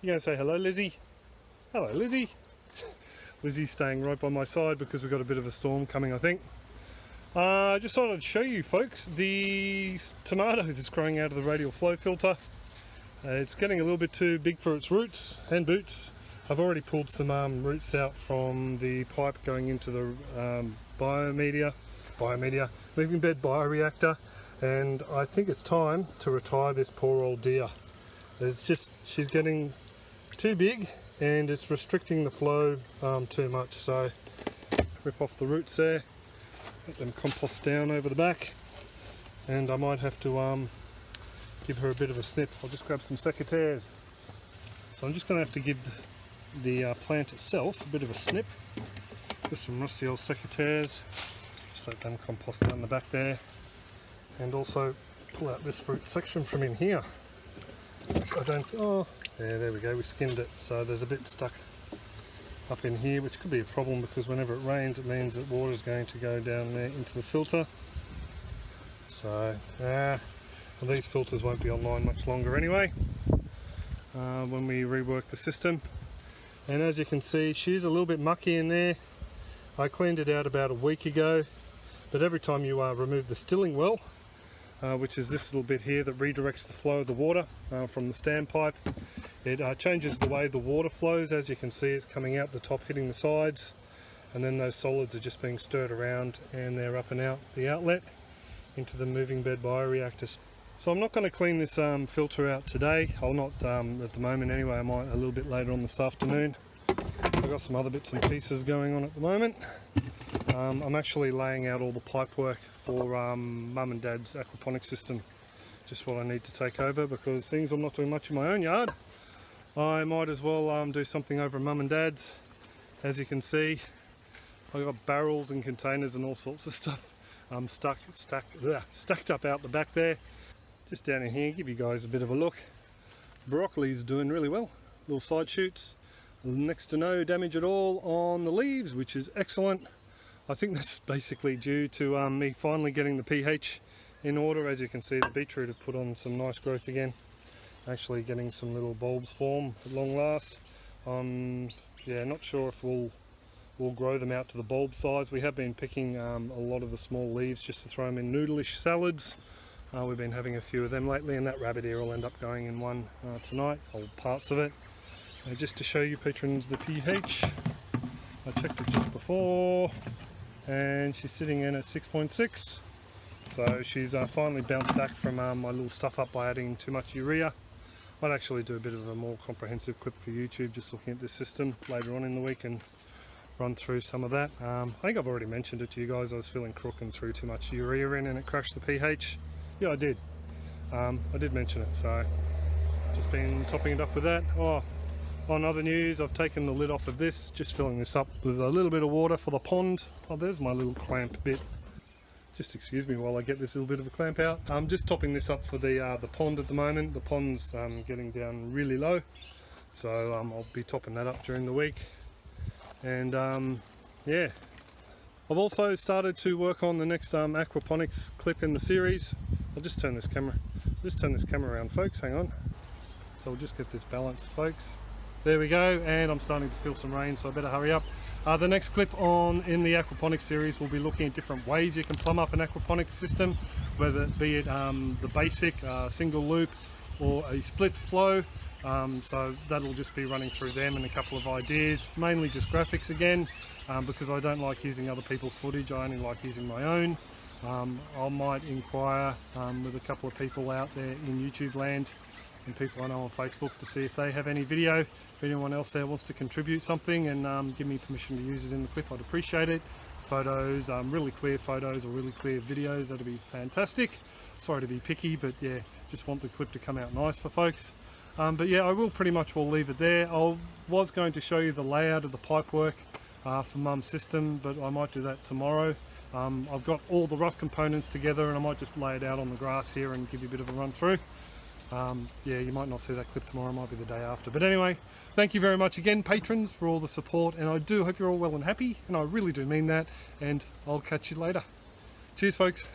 You going to say hello, Lizzie? Hello, Lizzie. Lizzie's staying right by my side because we've got a bit of a storm coming, I think. I just thought I'd show you folks the tomato that's growing out of the radial flow filter. It's getting a little bit too big for its roots and boots. I've already pulled some roots out from the pipe going into the biomedia, moving bed bioreactor, and I think it's time to retire this poor old deer. She's getting too big and it's restricting the flow too much, so rip off the roots there, let them compost down over the back, and I might have to give her a bit of a snip. I'll just grab some secateurs. So I'm just going to have to give the plant itself a bit of a snip with some rusty old secateurs. Just let them compost down the back there, and also pull out this root section from in here. There we go, we skinned it, so there's a bit stuck up in here, which could be a problem because whenever it rains it means that water is going to go down there into the filter. So well, these filters won't be online much longer anyway when we rework the system. And as you can see, she's a little bit mucky in there. I cleaned it out about a week ago, but every time you remove the stilling well, which is this little bit here that redirects the flow of the water from the standpipe, it changes the way the water flows. As you can see, it's coming out the top, hitting the sides, and then those solids are just being stirred around and they're up and out the outlet into the moving bed bioreactors. So I'm not going to clean this filter out today. I'll not at the moment anyway. I might a little bit later on this afternoon. I've got some other bits and pieces going on at the moment. I'm actually laying out all the pipe work for Mum and Dad's aquaponics system. Just what I need to take over, because things I'm not doing much in my own yard. I might as well do something over Mum and Dad's. As you can see, I've got barrels and containers and all sorts of stuff stacked up out the back there. Just down in here, give you guys a bit of a look. Broccoli's doing really well. Little side shoots, next to no damage at all on the leaves, which is excellent. I think that's basically due to me finally getting the pH in order. As you can see, the beetroot have put on some nice growth again. Actually getting some little bulbs form at long last. Yeah, not sure if we'll grow them out to the bulb size. We have been picking a lot of the small leaves just to throw them in noodleish salads. We've been having a few of them lately, and that rabbit ear will end up going in one tonight, or parts of it. Just to show you patrons the pH, I checked it just before and she's sitting in at 6.6. So she's finally bounced back from my little stuff up by adding too much urea. I'd actually do a bit of a more comprehensive clip for YouTube just looking at this system later on in the week and run through some of that. I think I've already mentioned it to you guys. I was feeling crook and threw too much urea in and it crashed the pH. Yeah, I did. I did mention it, so just been topping it up with that. On other news, I've taken the lid off of this, just filling this up with a little bit of water for the pond. Oh, there's my little clamp bit. Just excuse me while I get this little bit of a clamp out. I'm just topping this up for the pond at the moment. The pond's getting down really low, so I'll be topping that up during the week. And yeah, I've also started to work on the next aquaponics clip in the series. I'll just turn this camera around, folks. Hang on. So we'll just get this balanced, folks. There we go, and I'm starting to feel some rain, so I better hurry up. The next clip in the aquaponics series will be looking at different ways you can plumb up an aquaponics system, whether it be the basic single loop or a split flow. So that'll just be running through them and a couple of ideas, mainly just graphics again, because I don't like using other people's footage. I only like using my own. I might inquire with a couple of people out there in YouTube land and people I know on Facebook to see if they have any video. If anyone else there wants to contribute something and give me permission to use it in the clip, I'd appreciate it. Photos, really clear photos or really clear videos, that'd be fantastic. Sorry to be picky, but yeah, just want the clip to come out nice for folks. But yeah, I will pretty much leave it there. I was going to show you the layout of the pipework for Mum's system, but I might do that tomorrow. I've got all the rough components together and I might just lay it out on the grass here and give you a bit of a run through. Yeah, you might not see that clip tomorrow, it might be the day after. But anyway, thank you very much again, patrons, for all the support, and I do hope you're all well and happy, and I really do mean that, and I'll catch you later. Cheers, folks.